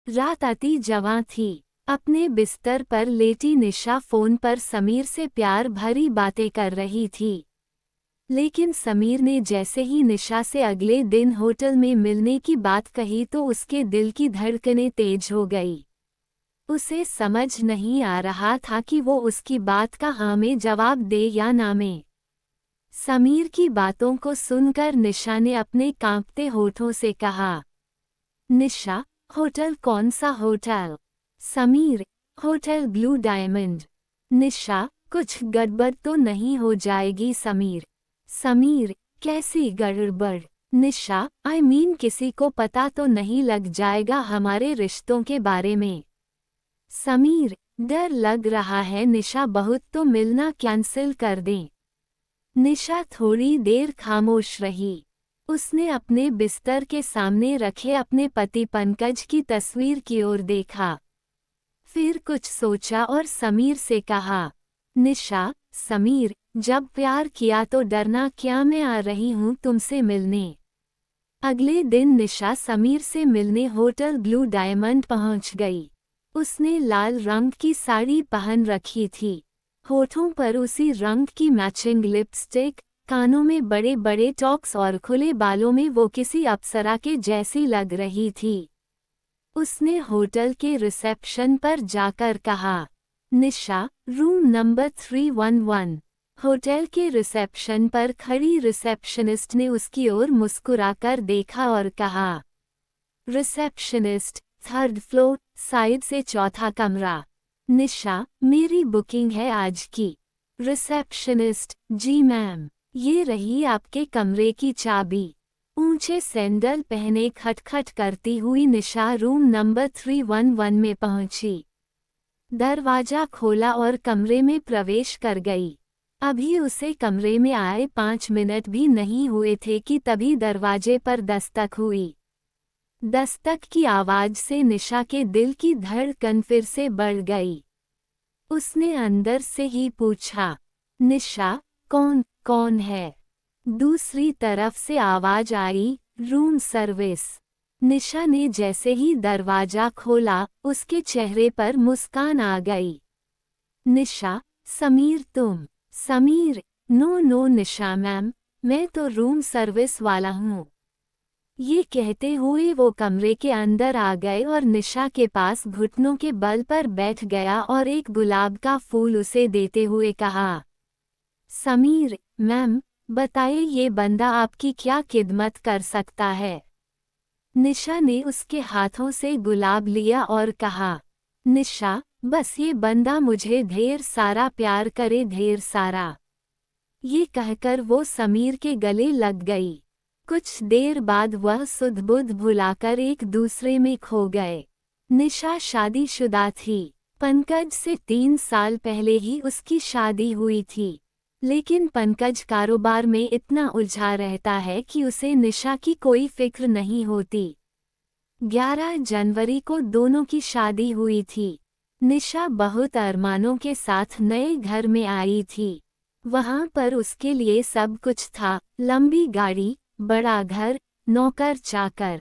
रात अति जवां थी। अपने बिस्तर पर लेटी निशा फोन पर समीर से प्यार भरी बातें कर रही थी। लेकिन समीर ने जैसे ही निशा से अगले दिन होटल में मिलने की बात कही तो उसके दिल की धड़कनें तेज हो गई। उसे समझ नहीं आ रहा था कि वो उसकी बात का हाँ में जवाब दे या ना में। समीर की बातों को सुनकर निशा ने अपने कांपते होठों से कहा, निशा, होटल कौन सा hotel? Sameer, hotel blue diamond. Nisha, कुछ गड़बड़ तो नहीं हो जाएगी समीर? समीर, कैसी गड़बड़? निशा, आई मीन किसी को पता तो नहीं लग जाएगा हमारे रिश्तों के बारे में? समीर, डर लग रहा है निशा, बहुत तो मिलना कैंसिल कर दें। निशा थोड़ी देर खामोश रही। उसने अपने बिस्तर के सामने रखे अपने पति पंकज की तस्वीर की ओर देखा। फिर कुछ सोचा और समीर से कहा, निशा, समीर, जब प्यार किया तो डरना क्या, मैं आ रही हूँ तुमसे मिलने। अगले दिन निशा समीर से मिलने होटल ब्लू डायमंड पहुँच गई। उसने लाल रंग की साड़ी पहन रखी थी। होठों पर उसी रंग की मैचिंग लिपस्टिक, कानों में बड़े बड़े टॉक्स और खुले बालों में वो किसी अप्सरा के जैसी लग रही थी। उसने होटल के रिसेप्शन पर जाकर कहा, निशा, रूम नंबर 311। होटल के रिसेप्शन पर खड़ी रिसेप्शनिस्ट ने उसकी ओर मुस्कुराकर देखा और कहा, रिसेप्शनिस्ट, 3rd फ्लोर, साइड से चौथा कमरा। निशा, मेरी बुकिंग है आज की। रिसेप्शनिस्ट, जी मैम, ये रही आपके कमरे की चाबी। ऊंचे सैंडल पहने खटखट करती हुई निशा रूम नंबर 311 में पहुंची। दरवाजा खोला और कमरे में प्रवेश कर गई। अभी उसे कमरे में आए 5 मिनट भी नहीं हुए थे कि तभी दरवाजे पर दस्तक हुई। दस्तक की आवाज से निशा के दिल की धड़कन फिर से बढ़ गई। उसने अंदर से ही पूछा, निशा, कौन कौन है? दूसरी तरफ से आवाज आई, रूम सर्विस। निशा ने जैसे ही दरवाजा खोला, उसके चेहरे पर मुस्कान आ गई। निशा, समीर तुम? समीर, नो नो निशा मैम, मैं तो रूम सर्विस वाला हूँ। ये कहते हुए वो कमरे के अंदर आ गए और निशा के पास घुटनों के बल पर बैठ गया और एक गुलाब का फूल उसे देते हुए कहा, समीर, मैम, बताइए ये बंदा आपकी क्या खिदमत कर सकता है? निशा ने उसके हाथों से गुलाब लिया और कहा, निशा, बस ये बंदा मुझे ढेर सारा प्यार करे, ढेर सारा। ये कहकर वो समीर के गले लग गई। कुछ देर बाद वह सुध-बुध भुलाकर एक दूसरे में खो गए। निशा शादीशुदा थी। पंकज से 3 साल पहले ही उसकी शादी हुई थी। लेकिन पंकज कारोबार में इतना उलझा रहता है कि उसे निशा की कोई फिक्र नहीं होती। 11 जनवरी को दोनों की शादी हुई थी। निशा बहुत अरमानों के साथ नए घर में आई थी। वहां पर उसके लिए सब कुछ था, लंबी गाड़ी, बड़ा घर, नौकर चाकर।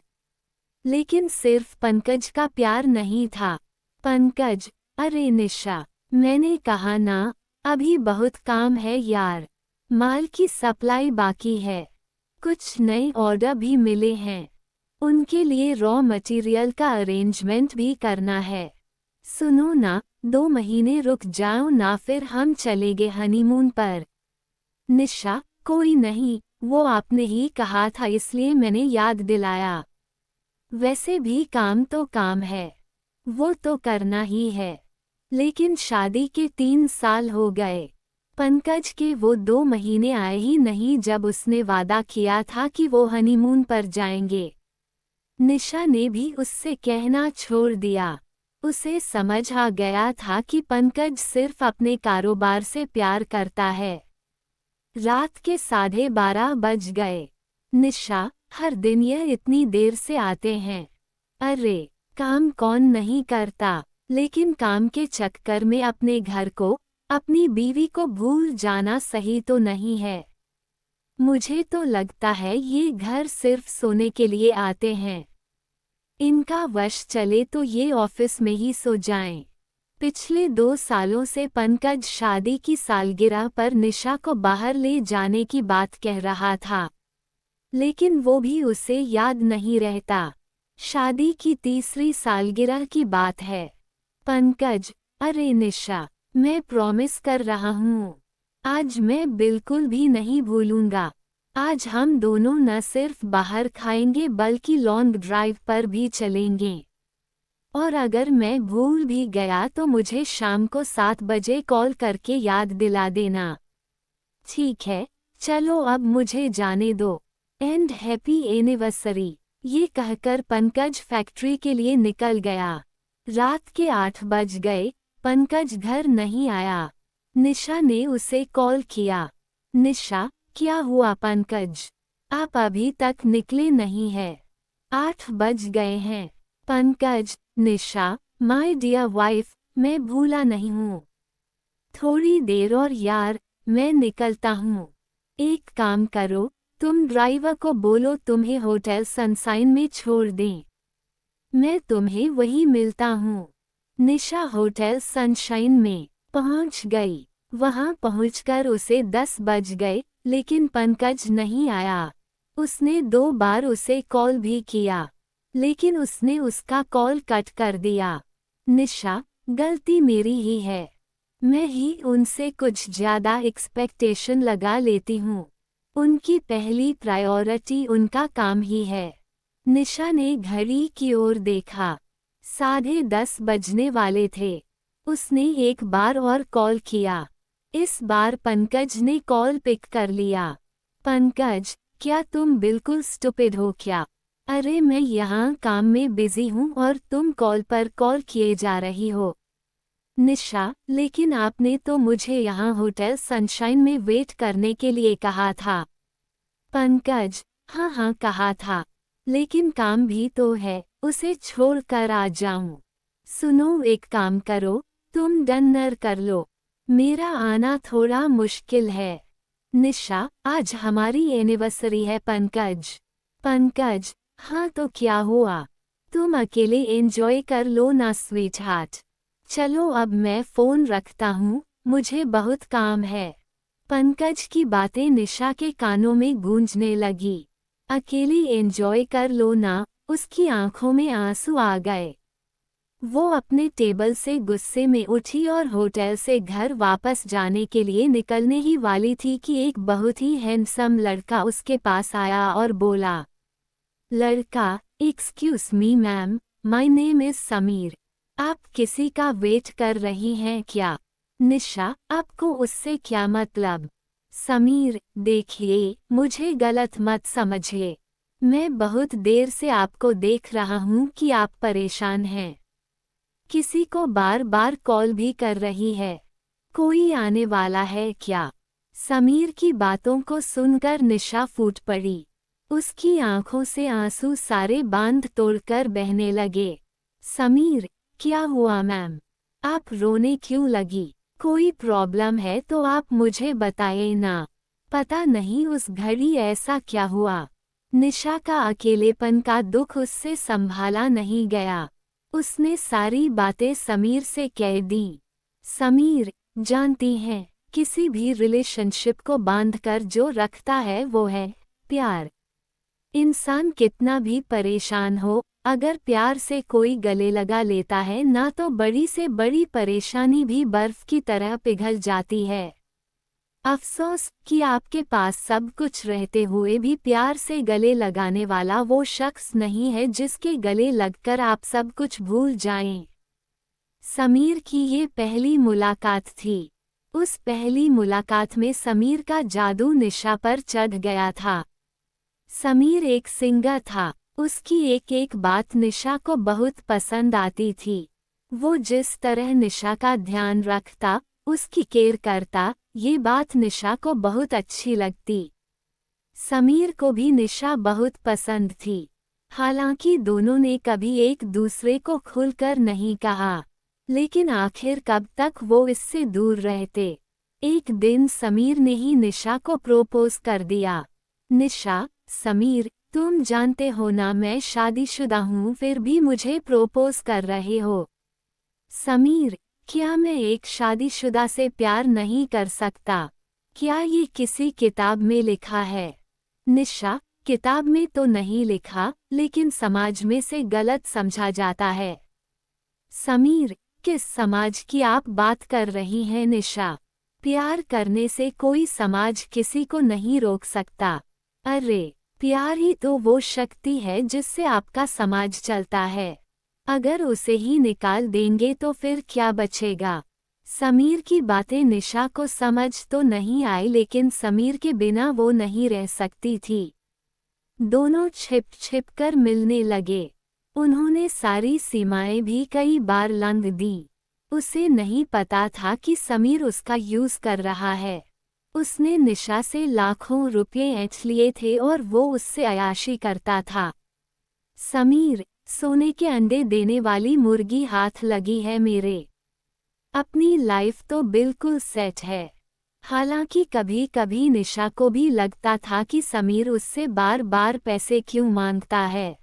लेकिन सिर्फ पंकज का प्यार नहीं था। पंकज, अरे निशा, मैंने कहा ना, अभी बहुत काम है यार। माल की सप्लाई बाकी है। कुछ नए ऑर्डर भी मिले हैं। उनके लिए रॉ मटेरियल का अरेंजमेंट भी करना है। सुनो ना, 2 महीने रुक जाओ ना, फिर हम चलेंगे हनीमून पर। निशा, कोई नहीं, वो आपने ही कहा था इसलिए मैंने याद दिलाया। वैसे भी काम तो काम है, वो तो करना ही है। लेकिन शादी के 3 साल हो गए। पंकज के वो 2 महीने आए ही नहीं जब उसने वादा किया था कि वो हनीमून पर जाएंगे। निशा ने भी उससे कहना छोड़ दिया। उसे समझ आ गया था कि पंकज सिर्फ अपने कारोबार से प्यार करता है। रात के 12:30 बज गए। निशा, हर दिन यह इतनी देर से आते हैं। अरे, काम कौन नहीं करता, लेकिन काम के चक्कर में अपने घर को, अपनी बीवी को भूल जाना सही तो नहीं है। मुझे तो लगता है ये घर सिर्फ सोने के लिए आते हैं। इनका वश चले तो ये ऑफिस में ही सो जाएं। पिछले 2 सालों से पंकज शादी की सालगिरह पर निशा को बाहर ले जाने की बात कह रहा था, लेकिन वो भी उसे याद नहीं रहता। शादी की 3री सालगिरह की बात है। पंकज, अरे निशा, मैं प्रॉमिस कर रहा हूँ, आज मैं बिल्कुल भी नहीं भूलूंगा। आज हम दोनों न सिर्फ बाहर खाएंगे बल्कि लॉन्ग ड्राइव पर भी चलेंगे। और अगर मैं भूल भी गया तो मुझे शाम को 7 बजे कॉल करके याद दिला देना। ठीक है, चलो अब मुझे जाने दो। And happy anniversary. ये कहकर पंकज फैक्ट्री के लिए निकल गया। रात के 8 बज गए, पंकज घर नहीं आया। निशा ने उसे कॉल किया। निशा, क्या हुआ पंकज? आप अभी तक निकले नहीं हैं। 8 बज गए हैं। पंकज, निशा, माय डियर वाइफ, मैं भूला नहीं हूँ। थोड़ी देर और यार, मैं निकलता हूँ। एक काम करो, तुम ड्राइवर को बोलो तुम्हें होटल सनशाइन में छोड़ दें। मैं तुम्हें वहीं मिलता हूँ। निशा होटल सनशाइन में पहुँच गई। वहाँ पहुँचकर उसे 10 बज गए, लेकिन पंकज नहीं आया। उसने 2 बार उसे कॉल भी किया, लेकिन उसने उसका कॉल कट कर दिया। निशा, गलती मेरी ही है। मैं ही उनसे कुछ ज़्यादा एक्सपेक्टेशन लगा लेती हूँ। उनकी पहली प्रायोरिटी उनका काम ही है। निशा ने घड़ी की ओर देखा। 10:30 बजने वाले थे। उसने एक बार और कॉल किया। इस बार पंकज ने कॉल पिक कर लिया। पंकज, क्या तुम बिल्कुल स्टूपिड हो क्या? अरे मैं यहाँ काम में बिजी हूँ और तुम कॉल पर कॉल किए जा रही हो। निशा, लेकिन आपने तो मुझे यहाँ होटल सनशाइन में वेट करने के लिए कहा था। पंकज, हाँ कहा था, लेकिन काम भी तो है, उसे छोड़ कर आ जाऊं। सुनो, एक काम करो, तुम डिनर कर लो। मेरा आना थोड़ा मुश्किल है। निशा, आज हमारी एनिवर्सरी है पंकज। पंकज, हाँ तो क्या हुआ? तुम अकेले एंजॉय कर लो ना स्वीट हार्ट। चलो अब मैं फ़ोन रखता हूँ, मुझे बहुत काम है। पंकज की बातें निशा के कानों में गूंजने लगी। अकेली एंजॉय कर लो ना, उसकी आंखों में आंसू आ गए। वो अपने टेबल से गुस्से में उठी और होटल से घर वापस जाने के लिए निकलने ही वाली थी कि एक बहुत ही हैंडसम लड़का उसके पास आया और बोला। लड़का, excuse me ma'am, my name is Sameer. आप किसी का वेट कर रही हैं क्या? निशा, आपको उससे क्या मतलब? समीर, देखिए, मुझे गलत मत समझिए। मैं बहुत देर से आपको देख रहा हूँ कि आप परेशान हैं। किसी को बार बार कॉल भी कर रही है। कोई आने वाला है क्या? समीर की बातों को सुनकर निशा फूट पड़ी। उसकी आंखों से आंसू सारे बांध तोड़कर बहने लगे। समीर, क्या हुआ मैम? आप रोने क्यों लगी? कोई प्रॉब्लम है तो आप मुझे बताइए ना। पता नहीं उस घड़ी ऐसा क्या हुआ। निशा का अकेलेपन का दुख उससे संभाला नहीं गया। उसने सारी बातें समीर से कह दी। समीर, जानती हैं, किसी भी रिलेशनशिप को बांधकर जो रखता है वो है प्यार। इंसान कितना भी परेशान हो, अगर प्यार से कोई गले लगा लेता है ना तो बड़ी से बड़ी परेशानी भी बर्फ की तरह पिघल जाती है। अफसोस कि आपके पास सब कुछ रहते हुए भी प्यार से गले लगाने वाला वो शख्स नहीं है जिसके गले लगकर आप सब कुछ भूल जाएं। समीर की ये पहली मुलाकात थी। उस पहली मुलाकात में समीर का जादू निशा पर चढ़ गया था। समीर एक सिंगर था। उसकी एक एक बात निशा को बहुत पसंद आती थी। वो जिस तरह निशा का ध्यान रखता, उसकी केयर करता, ये बात निशा को बहुत अच्छी लगती। समीर को भी निशा बहुत पसंद थी। हालांकि दोनों ने कभी एक दूसरे को खुलकर नहीं कहा, लेकिन आखिर कब तक वो इससे दूर रहते। एक दिन समीर ने ही निशा को प्रपोज कर दिया। निशा, समीर, तुम जानते हो ना मैं शादीशुदा हूँ, फिर भी मुझे प्रोपोज कर रहे हो। समीर, क्या मैं एक शादीशुदा से प्यार नहीं कर सकता? क्या ये किसी किताब में लिखा है? निशा, किताब में तो नहीं लिखा, लेकिन समाज में से गलत समझा जाता है। समीर, किस समाज की आप बात कर रही हैं निशा? प्यार करने से कोई समाज किसी को नहीं रोक सकता। अरे, प्यार ही तो वो शक्ति है जिससे आपका समाज चलता है। अगर उसे ही निकाल देंगे तो फिर क्या बचेगा? समीर की बातें निशा को समझ तो नहीं आई, लेकिन समीर के बिना वो नहीं रह सकती थी। दोनों छिप छिप कर मिलने लगे। उन्होंने सारी सीमाएं भी कई बार लांघ दी। उसे नहीं पता था कि समीर उसका यूज कर रहा है। उसने निशा से लाखों रुपए ऐंठ लिए थे और वो उससे अयाशी करता था। समीर, सोने के अंडे देने वाली मुर्गी हाथ लगी है मेरे। अपनी लाइफ तो बिल्कुल सेट है। हालांकि कभी कभी निशा को भी लगता था कि समीर उससे बार बार पैसे क्यों मांगता है।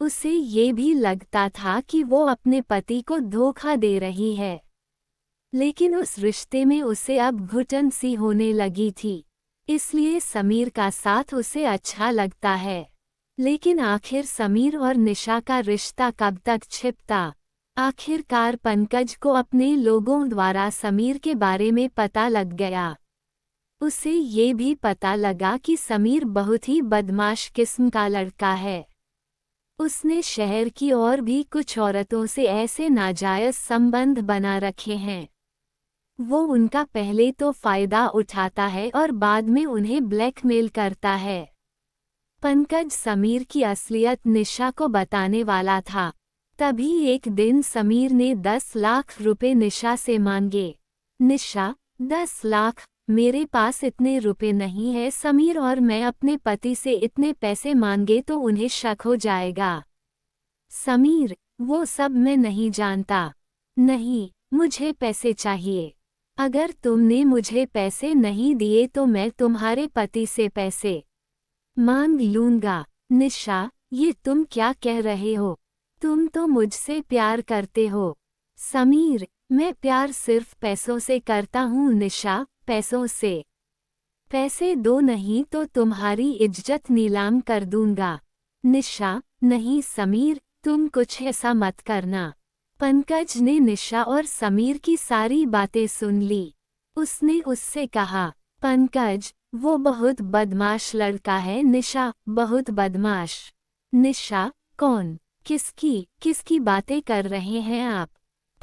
उसे ये भी लगता था कि वो अपने पति को धोखा दे रही है। लेकिन उस रिश्ते में उसे अब घुटन सी होने लगी थी। इसलिए समीर का साथ उसे अच्छा लगता है। लेकिन आखिर समीर और निशा का रिश्ता कब तक छिपता? आखिरकार पंकज को अपने लोगों द्वारा समीर के बारे में पता लग गया। उसे ये भी पता लगा कि समीर बहुत ही बदमाश किस्म का लड़का है। उसने शहर की और भी कुछ औरतों से ऐसे नाजायज संबंध बना रखे हैं। वो उनका पहले तो फायदा उठाता है और बाद में उन्हें ब्लैकमेल करता है। पंकज समीर की असलियत निशा को बताने वाला था। तभी एक दिन समीर ने 10 लाख रुपए निशा से मांगे। निशा, 10 लाख? मेरे पास इतने रुपए नहीं है समीर, और मैं अपने पति से इतने पैसे मांगे तो उन्हें शक हो जाएगा। समीर, वो सब मैं नहीं जानता। नहीं, मुझे पैसे चाहिए। अगर तुमने मुझे पैसे नहीं दिए तो मैं तुम्हारे पति से पैसे मांग लूंगा। निशा, ये तुम क्या कह रहे हो? तुम तो मुझसे प्यार करते हो। समीर, मैं प्यार सिर्फ पैसों से करता हूँ निशा, पैसों से। पैसे दो नहीं तो तुम्हारी इज्जत नीलाम कर दूंगा। निशा, नहीं समीर, तुम कुछ ऐसा मत करना। पंकज ने निशा और समीर की सारी बातें सुन ली। उसने उससे कहा, पंकज, वो बहुत बदमाश लड़का है निशा, बहुत बदमाश। निशा, कौन? किसकी बातें कर रहे हैं आप?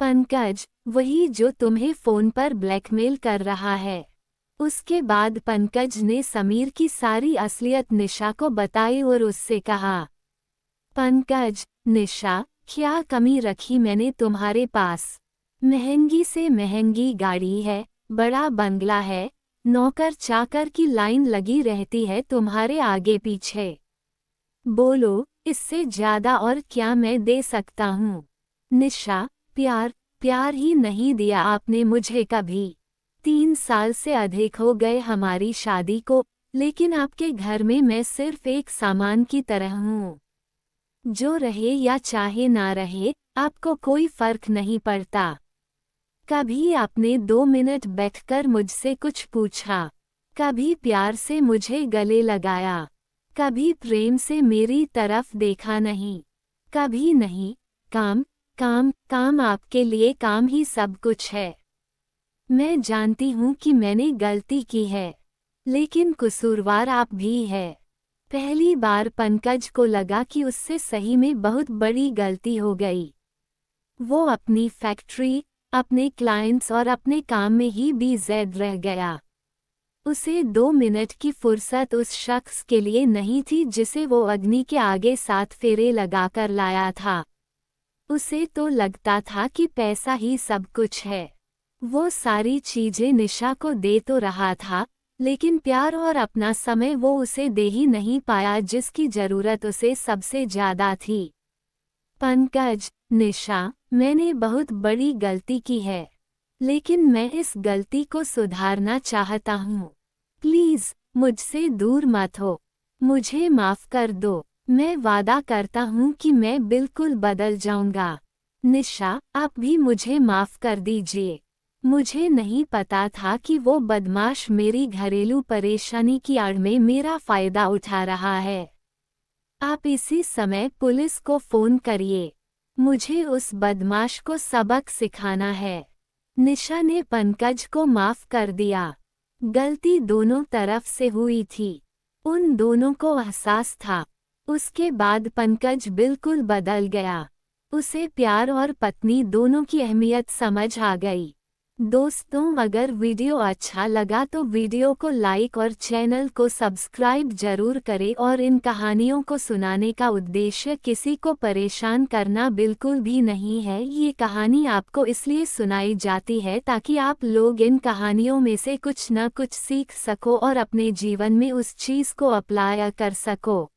पंकज, वही जो तुम्हें फोन पर ब्लैकमेल कर रहा है। उसके बाद पंकज ने समीर की सारी असलियत निशा को बताई और उससे कहा, पंकज, निशा, क्या कमी रखी मैंने तुम्हारे पास? महंगी से महंगी गाड़ी है, बड़ा बंगला है, नौकर चाकर की लाइन लगी रहती है तुम्हारे आगे पीछे। बोलो, इससे ज्यादा और क्या मैं दे सकता हूँ? निशा, प्यार ही नहीं दिया आपने मुझे कभी। 3 साल से अधिक हो गए हमारी शादी को, लेकिन आपके घर में मैं सिर्फ एक सामान की तरह हूँ। जो रहे या चाहे ना रहे, आपको कोई फर्क नहीं पड़ता। कभी आपने 2 मिनट बैठकर मुझसे कुछ पूछा? कभी प्यार से मुझे गले लगाया? कभी प्रेम से मेरी तरफ देखा नहीं? कभी नहीं। काम काम काम, आपके लिए काम ही सब कुछ है। मैं जानती हूँ कि मैंने गलती की है, लेकिन कसूरवार आप भी है। पहली बार पंकज को लगा कि उससे सही में बहुत बड़ी गलती हो गई। वो अपनी फैक्ट्री, अपने क्लाइंट्स और अपने काम में ही बेज़ैद रह गया। उसे 2 मिनट की फुर्सत उस शख्स के लिए नहीं थी जिसे वो अग्नि के आगे 7 फेरे लगाकर लाया था। उसे तो लगता था कि पैसा ही सब कुछ है। वो सारी चीजें निशा को दे तो रहा था, लेकिन प्यार और अपना समय वो उसे दे ही नहीं पाया जिसकी जरूरत उसे सबसे ज्यादा थी। पंकज, निशा, मैंने बहुत बड़ी गलती की है, लेकिन मैं इस गलती को सुधारना चाहता हूँ। प्लीज, मुझसे दूर मत हो। मुझे माफ कर दो। मैं वादा करता हूँ कि मैं बिल्कुल बदल जाऊंगा। निशा, आप भी मुझे माफ कर दीजिए। मुझे नहीं पता था कि वो बदमाश मेरी घरेलू परेशानी की आड़ में मेरा फायदा उठा रहा है। आप इसी समय पुलिस को फोन करिए। मुझे उस बदमाश को सबक सिखाना है। निशा ने पंकज को माफ कर दिया। गलती दोनों तरफ से हुई थी। उन दोनों को एहसास था। उसके बाद पंकज बिल्कुल बदल गया। उसे प्यार और पत्नी दोनों की अहमियत समझ आ गई। दोस्तों, अगर वीडियो अच्छा लगा तो वीडियो को लाइक और चैनल को सब्सक्राइब जरूर करें। और इन कहानियों को सुनाने का उद्देश्य किसी को परेशान करना बिल्कुल भी नहीं है। ये कहानी आपको इसलिए सुनाई जाती है ताकि आप लोग इन कहानियों में से कुछ न कुछ सीख सको और अपने जीवन में उस चीज़ को अप्लाई कर सको।